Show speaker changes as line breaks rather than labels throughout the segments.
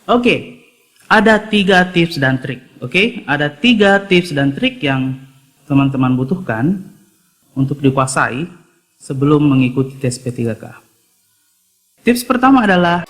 Oke, ada 3 tips dan trik. Oke, ada 3 tips dan trik yang teman-teman butuhkan untuk dikuasai sebelum mengikuti tes P3K. Tips pertama adalah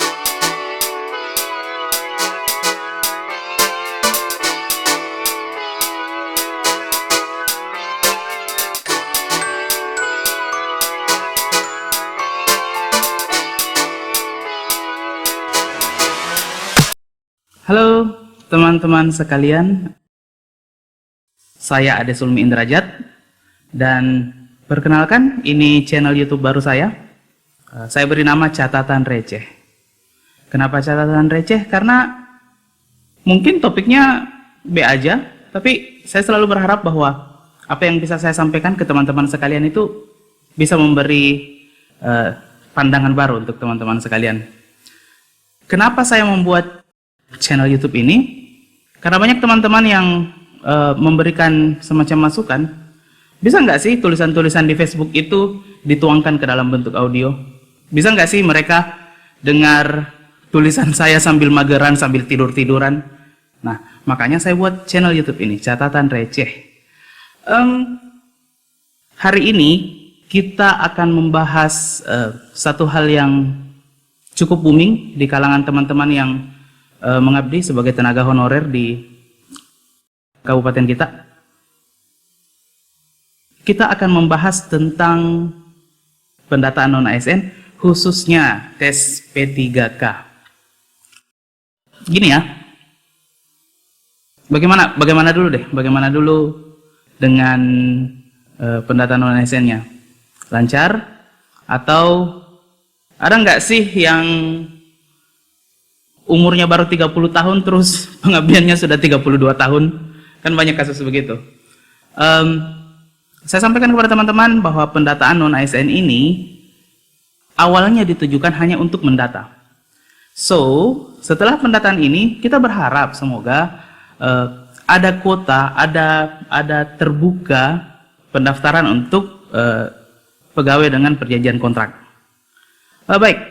halo teman-teman sekalian, saya Ade Sulmi Indrajat, dan perkenalkan, ini channel YouTube baru saya. Saya beri nama Catatan Receh. Kenapa Catatan Receh? Karena mungkin topiknya B aja, tapi saya selalu berharap bahwa apa yang bisa saya sampaikan ke teman-teman sekalian itu bisa memberi pandangan baru untuk teman-teman sekalian. Kenapa saya membuat channel YouTube ini? Karena banyak teman-teman yang memberikan semacam masukan, bisa nggak sih tulisan-tulisan di Facebook itu dituangkan ke dalam bentuk audio? Bisa nggak sih mereka dengar tulisan saya sambil mageran, sambil tidur-tiduran? Nah, makanya saya buat channel YouTube ini, Catatan Receh. Hari ini kita akan membahas satu hal yang cukup booming di kalangan teman-teman yang mengabdi sebagai tenaga honorer di kabupaten kita. Kita akan membahas tentang pendataan non-ASN, khususnya tes P3K. Gini ya, bagaimana dulu deh, bagaimana dulu dengan pendataan non-ASN-nya? Lancar? Atau ada nggak sih yang umurnya baru 30 tahun terus pengabdiannya sudah 32 tahun? Kan banyak kasus begitu. Saya sampaikan kepada teman-teman bahwa pendataan non-ASN ini awalnya ditujukan hanya untuk mendata. So, setelah pendataan ini kita berharap semoga ada kuota, ada terbuka pendaftaran untuk pegawai dengan perjanjian kontrak. Baik,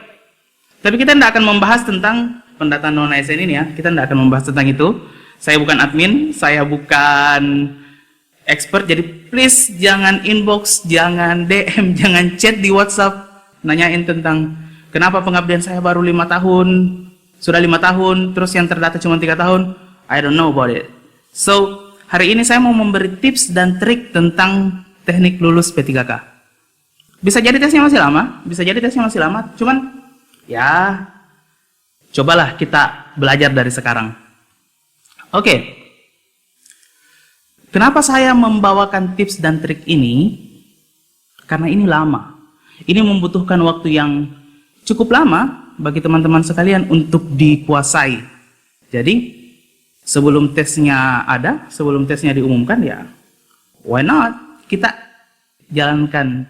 tapi kita tidak akan membahas tentang pendataan non-ASN ini ya. Kita tidak akan membahas tentang itu. Saya bukan admin, saya bukan expert, jadi please jangan inbox, jangan DM, jangan chat di WhatsApp nanyain tentang kenapa pengabdian saya baru 5 tahun, sudah 5 tahun, terus yang terdata cuma 3 tahun. I don't know about it. So, hari ini saya mau memberi tips dan trik tentang teknik lulus P3K. Bisa jadi tesnya masih lama, cuman ya cobalah kita belajar dari sekarang. Oke, kenapa saya membawakan tips dan trik ini? Karena ini lama. Ini membutuhkan waktu yang cukup lama bagi teman-teman sekalian untuk dikuasai. Jadi, sebelum tesnya ada, sebelum tesnya diumumkan, ya why not? Kita jalankan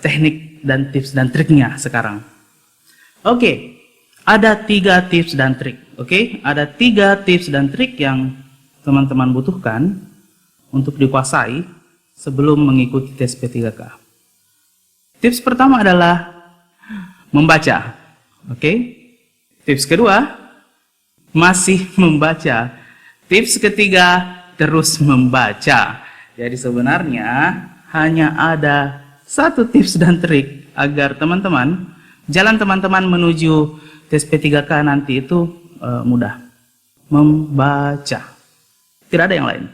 teknik dan tips dan triknya sekarang. Oke. Ada 3 tips dan trik. Oke, ada 3 tips dan trik yang teman-teman butuhkan untuk dikuasai sebelum mengikuti tes P3K. Tips pertama adalah membaca. Oke. Tips kedua, masih membaca. Tips ketiga, terus membaca. Jadi sebenarnya hanya ada 1 tips dan trik agar jalan teman-teman menuju tes P3K nanti itu mudah. Membaca. Tidak ada yang lain.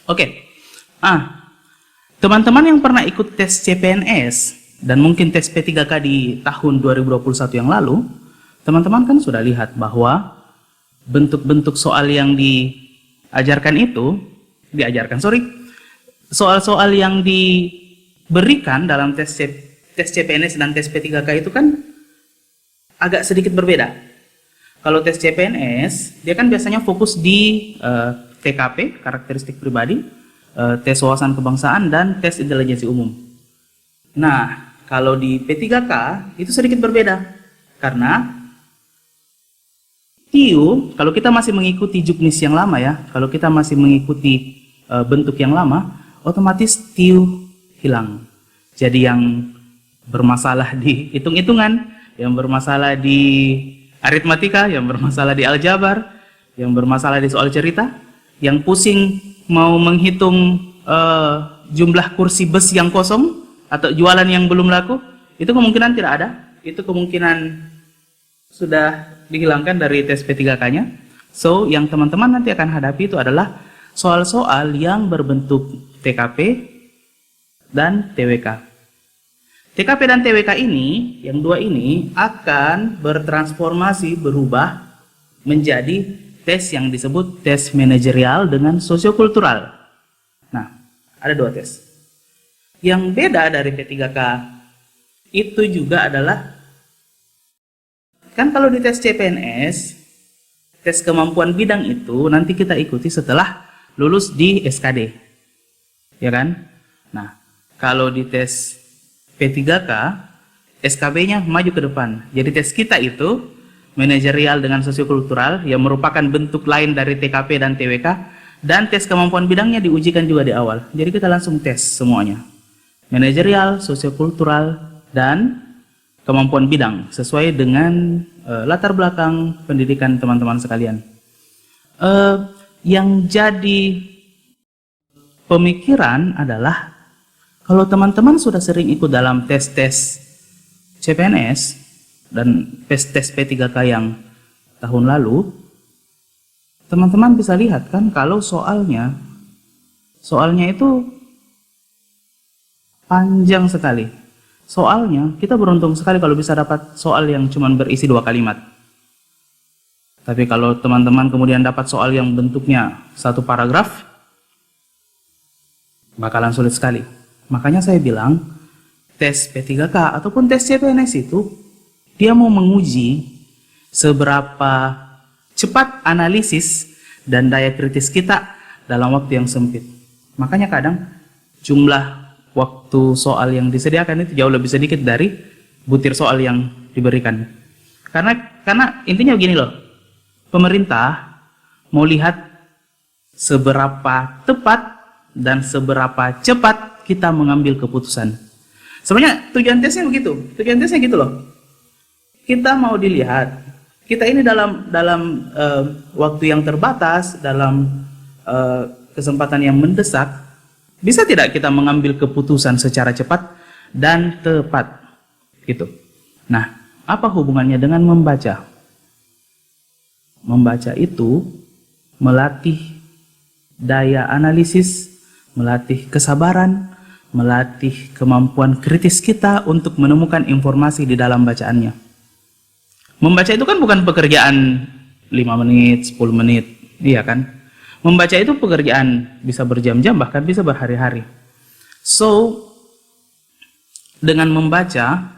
Oke. Teman-teman yang pernah ikut tes CPNS dan mungkin tes P3K di tahun 2021 yang lalu, teman-teman kan sudah lihat bahwa bentuk-bentuk soal yang soal-soal yang diberikan dalam tes CPNS dan tes P3K itu kan agak sedikit berbeda. Kalau tes CPNS, dia kan biasanya fokus di TKP, karakteristik pribadi, tes wawasan kebangsaan, dan tes intelijensi umum. Nah, kalau di P3K, itu sedikit berbeda. Karena TIU, kalau kita masih mengikuti juknis yang lama ya, kalau kita masih mengikuti bentuk yang lama, otomatis TIU hilang. Jadi yang bermasalah di hitung-hitungan, yang bermasalah di aritmatika, yang bermasalah di aljabar, yang bermasalah di soal cerita, yang pusing mau menghitung jumlah kursi bus yang kosong atau jualan yang belum laku, itu kemungkinan tidak ada. Itu kemungkinan sudah dihilangkan dari tes P3K-nya. So, yang teman-teman nanti akan hadapi itu adalah soal-soal yang berbentuk TKP dan TWK. TKP dan TWK ini, yang dua ini, akan bertransformasi, berubah menjadi tes yang disebut tes manajerial dengan sosiokultural. Nah, ada dua tes. Yang beda dari P3K itu juga adalah, kan kalau di tes CPNS, tes kemampuan bidang itu nanti kita ikuti setelah lulus di SKD, ya kan? Nah, kalau di tes P3K, SKB-nya maju ke depan. Jadi tes kita itu manajerial dengan sosiokultural, yang merupakan bentuk lain dari TKP dan TWK, dan tes kemampuan bidangnya diujikan juga di awal. Jadi kita langsung tes semuanya. Manajerial, sosiokultural, dan kemampuan bidang sesuai dengan latar belakang pendidikan teman-teman sekalian. Yang jadi pemikiran adalah kalau teman-teman sudah sering ikut dalam tes-tes CPNS dan tes P3K yang tahun lalu, teman-teman bisa lihat kan kalau soalnya itu panjang sekali. Soalnya kita beruntung sekali kalau bisa dapat soal yang cuma berisi 2 kalimat. Tapi kalau teman-teman kemudian dapat soal yang bentuknya 1 paragraf, bakalan sulit sekali. Makanya saya bilang tes P3K ataupun tes CPNS itu dia mau menguji seberapa cepat analisis dan daya kritis kita dalam waktu yang sempit. Makanya kadang jumlah waktu soal yang disediakan itu jauh lebih sedikit dari butir soal yang diberikan. Karena intinya begini loh, pemerintah mau lihat seberapa tepat dan seberapa cepat kita mengambil keputusan. Sebenarnya tujuan tesnya begitu, tujuan tesnya gitu loh. Kita mau dilihat, kita ini dalam waktu yang terbatas, dalam kesempatan yang mendesak, bisa tidak kita mengambil keputusan secara cepat dan tepat, gitu. Nah, apa hubungannya dengan membaca? Membaca itu melatih daya analisis, melatih kesabaran, melatih kemampuan kritis kita untuk menemukan informasi di dalam bacaannya. Membaca itu kan bukan pekerjaan 5 menit, 10 menit, iya kan? Membaca itu pekerjaan bisa berjam-jam, bahkan bisa berhari-hari. So, dengan membaca,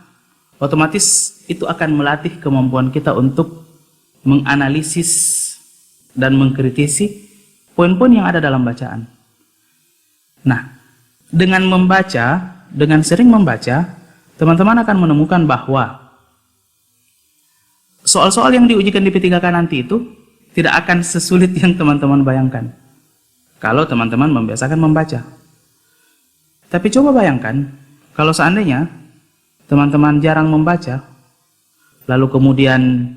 otomatis itu akan melatih kemampuan kita untuk menganalisis dan mengkritisi poin-poin yang ada dalam bacaan. Nah, dengan membaca, dengan sering membaca, teman-teman akan menemukan bahwa soal-soal yang diujikan di P3K nanti itu tidak akan sesulit yang teman-teman bayangkan kalau teman-teman membiasakan membaca. Tapi coba bayangkan kalau seandainya teman-teman jarang membaca, lalu kemudian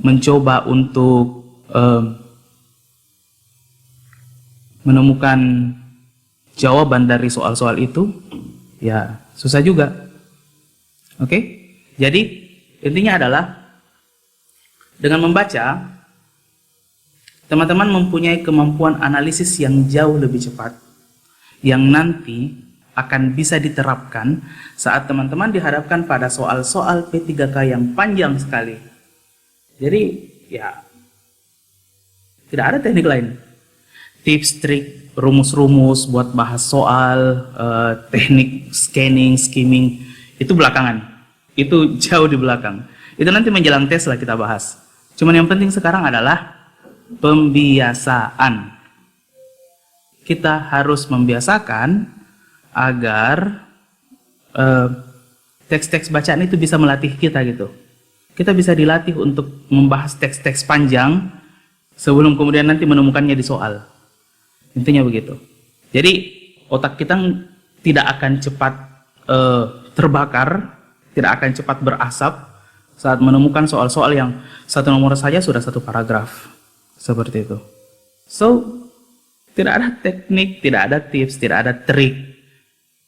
mencoba untuk menemukan jawaban dari soal-soal itu, ya susah juga. Oke? Jadi intinya adalah dengan membaca, teman-teman mempunyai kemampuan analisis yang jauh lebih cepat, yang nanti akan bisa diterapkan saat teman-teman dihadapkan pada soal-soal P3K yang panjang sekali. Jadi ya tidak ada teknik lain. Tips, trik, rumus-rumus buat bahas soal, teknik scanning, skimming, itu belakangan. Itu jauh di belakang. Itu nanti menjelang tes lah kita bahas. Cuman yang penting sekarang adalah pembiasaan. Kita harus membiasakan agar teks-teks bacaan itu bisa melatih kita gitu. Kita bisa dilatih untuk membahas teks-teks panjang sebelum kemudian nanti menemukannya di soal. Intinya begitu. Jadi otak kita tidak akan cepat terbakar, tidak akan cepat berasap Saat menemukan soal-soal yang satu nomor saja sudah satu paragraf. Seperti itu. So, tidak ada teknik, tidak ada tips, tidak ada trik,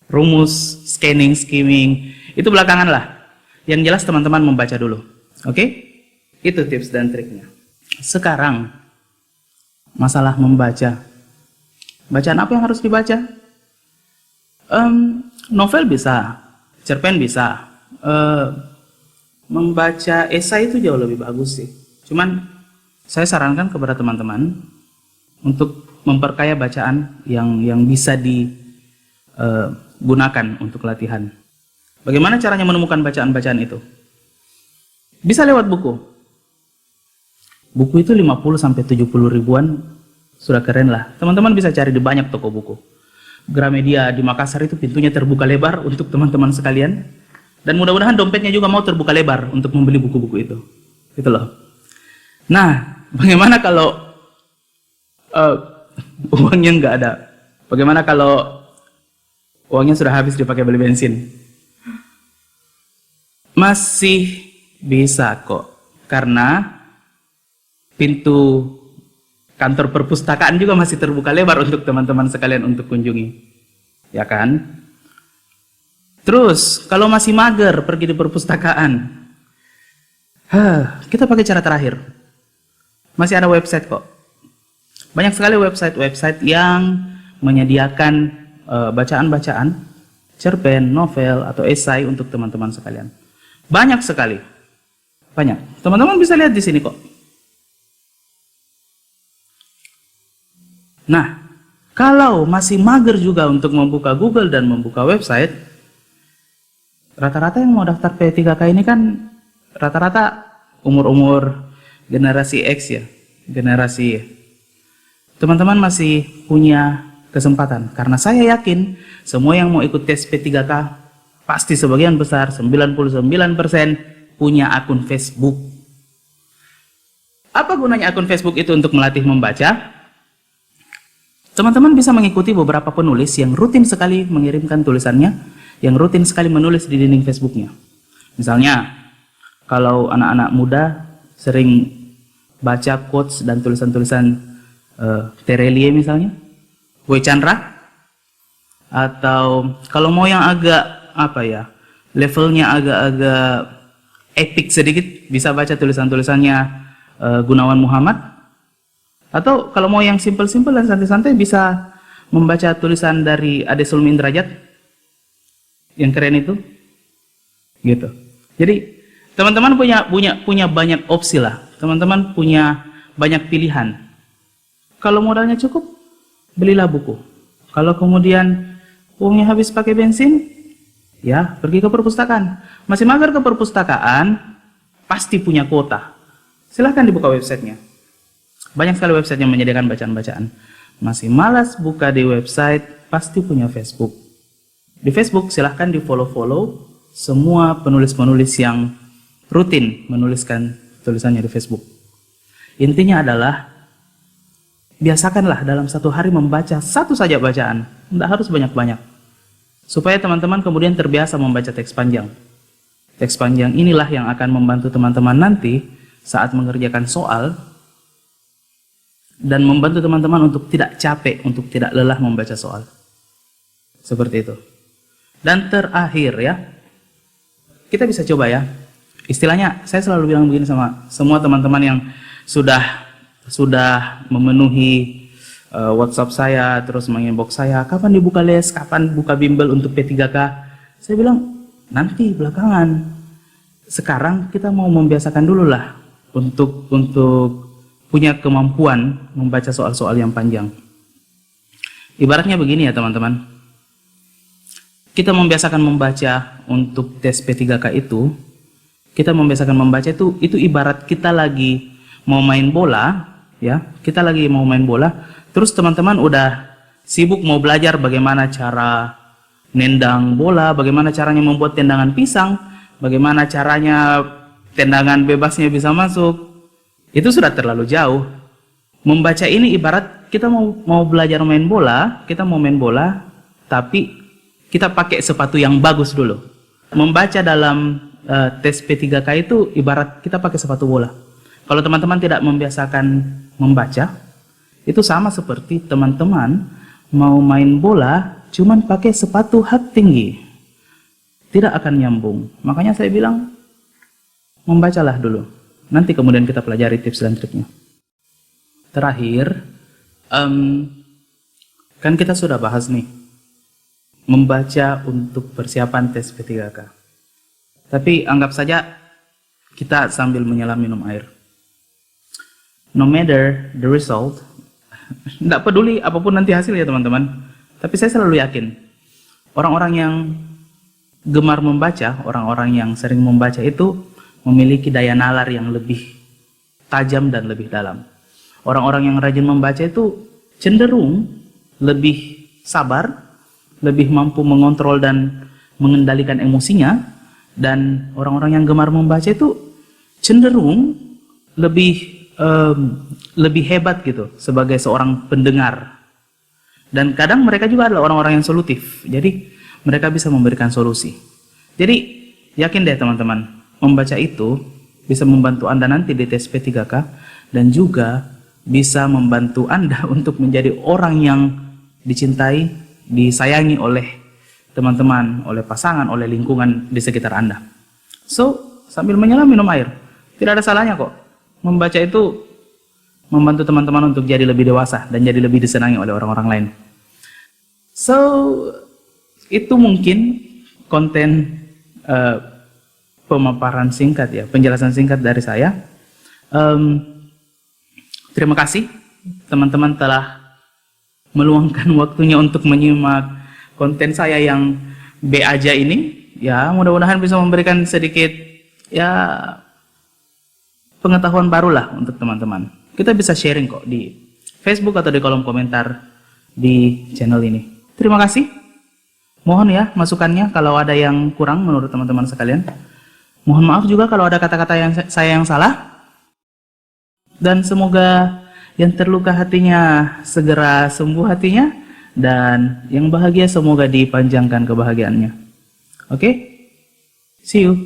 rumus, scanning, skimming. Itu belakangan lah. Yang jelas teman-teman membaca dulu. Oke? Itu tips dan triknya. Sekarang, masalah membaca. Bacaan apa yang harus dibaca? Novel bisa, cerpen bisa. Membaca esai itu jauh lebih bagus sih. Cuman saya sarankan kepada teman-teman untuk memperkaya bacaan yang bisa digunakan untuk latihan. Bagaimana caranya menemukan bacaan-bacaan itu? Bisa lewat buku. Buku itu 50-70 ribuan sudah keren lah. Teman-teman bisa cari di banyak toko buku. Gramedia di Makassar itu pintunya terbuka lebar untuk teman-teman sekalian. Dan mudah-mudahan dompetnya juga mau terbuka lebar untuk membeli buku-buku itu. Gitu loh. Nah, bagaimana kalau uangnya nggak ada? Bagaimana kalau uangnya sudah habis dipakai beli bensin? Masih bisa kok. Karena pintu kantor perpustakaan juga masih terbuka lebar untuk teman-teman sekalian untuk kunjungi. Ya kan? Terus, kalau masih mager pergi di perpustakaan, kita pakai cara terakhir. Masih ada website kok. Banyak sekali website-website yang menyediakan bacaan-bacaan, cerpen, novel, atau esai untuk teman-teman sekalian. Banyak sekali. Banyak. Teman-teman bisa lihat di sini kok. Nah, kalau masih mager juga untuk membuka Google dan membuka website, rata-rata yang mau daftar P3K ini kan rata-rata umur-umur generasi X ya, generasi. Teman-teman masih punya kesempatan, karena saya yakin semua yang mau ikut tes P3K pasti sebagian besar 99% punya akun Facebook. Apa gunanya akun Facebook itu untuk melatih membaca? Teman-teman bisa mengikuti beberapa penulis yang rutin sekali mengirimkan tulisannya, yang rutin sekali menulis di dinding Facebooknya. Misalnya, kalau anak-anak muda sering baca quotes dan tulisan-tulisan Terelie misalnya, Boy Chandra, atau kalau mau yang agak apa ya, levelnya agak-agak epic sedikit, bisa baca tulisan-tulisannya Gunawan Muhammad. Atau kalau mau yang simple-simple dan santai-santai, bisa membaca tulisan dari Ade Sulmi Indrajat yang keren itu, gitu. Jadi teman-teman punya banyak opsi lah. Teman-teman punya banyak pilihan. Kalau modalnya cukup, belilah buku. Kalau kemudian uangnya habis pakai bensin, ya pergi ke perpustakaan. Masih mager ke perpustakaan, pasti punya kuota. Silahkan dibuka websitenya. Banyak sekali website yang menyediakan bacaan-bacaan. Masih malas buka di website, pasti punya Facebook. Di Facebook silahkan di follow-follow semua penulis-penulis yang rutin menuliskan tulisannya di Facebook. Intinya adalah, biasakanlah dalam satu hari membaca satu saja bacaan. Tidak harus banyak-banyak. Supaya teman-teman kemudian terbiasa membaca teks panjang. Teks panjang inilah yang akan membantu teman-teman nanti saat mengerjakan soal, dan membantu teman-teman untuk tidak capek, untuk tidak lelah membaca soal. Seperti itu. Dan terakhir ya, kita bisa coba ya. Istilahnya, saya selalu bilang begini sama semua teman-teman yang sudah memenuhi WhatsApp saya, terus menginbox saya, kapan dibuka les, kapan buka bimbel untuk P3K. Saya bilang, nanti belakangan. Sekarang kita mau membiasakan dulu lah untuk punya kemampuan membaca soal-soal yang panjang. Ibaratnya begini ya teman-teman. Kita membiasakan membaca untuk tes P3K itu, kita membiasakan membaca itu ibarat kita lagi mau main bola, ya. Kita lagi mau main bola, terus teman-teman udah sibuk mau belajar bagaimana cara nendang bola, bagaimana caranya membuat tendangan pisang, bagaimana caranya tendangan bebasnya bisa masuk. Itu sudah terlalu jauh. Membaca ini ibarat kita mau belajar main bola, kita mau main bola, tapi kita pakai sepatu yang bagus dulu. Membaca dalam tes P3K itu ibarat kita pakai sepatu bola. Kalau teman-teman tidak membiasakan membaca, itu sama seperti teman-teman mau main bola cuman pakai sepatu hak tinggi. Tidak akan nyambung. Makanya saya bilang, membacalah dulu. Nanti kemudian kita pelajari tips dan triknya. Terakhir, kan kita sudah bahas nih, membaca untuk persiapan tes P3K. Tapi anggap saja kita sambil menyelam minum air. No matter the result, tidak peduli apapun nanti hasilnya teman-teman. Tapi saya selalu yakin, orang-orang yang gemar membaca, orang-orang yang sering membaca itu memiliki daya nalar yang lebih tajam dan lebih dalam. Orang-orang yang rajin membaca itu cenderung lebih sabar, lebih mampu mengontrol dan mengendalikan emosinya, dan orang-orang yang gemar membaca itu cenderung lebih hebat gitu sebagai seorang pendengar. Dan kadang mereka juga adalah orang-orang yang solutif. Jadi mereka bisa memberikan solusi. Jadi yakin deh teman-teman, membaca itu bisa membantu Anda nanti di tes P3K dan juga bisa membantu Anda untuk menjadi orang yang dicintai, disayangi oleh teman-teman, oleh pasangan, oleh lingkungan di sekitar Anda. So, sambil menyelam minum air. Tidak ada salahnya kok. Membaca itu membantu teman-teman untuk jadi lebih dewasa dan jadi lebih disenangi oleh orang-orang lain. So, itu mungkin konten pemaparan singkat ya, penjelasan singkat dari saya. Terima kasih teman-teman telah meluangkan waktunya untuk menyimak konten saya yang B aja ini. Ya, mudah-mudahan bisa memberikan sedikit ya pengetahuan baru lah untuk teman-teman. Kita bisa sharing kok di Facebook atau di kolom komentar di channel ini. Terima kasih. Mohon ya masukannya kalau ada yang kurang menurut teman-teman sekalian. Mohon maaf juga kalau ada kata-kata yang saya yang salah. Dan semoga yang terluka hatinya segera sembuh hatinya, dan yang bahagia semoga dipanjangkan kebahagiaannya. Oke? See you.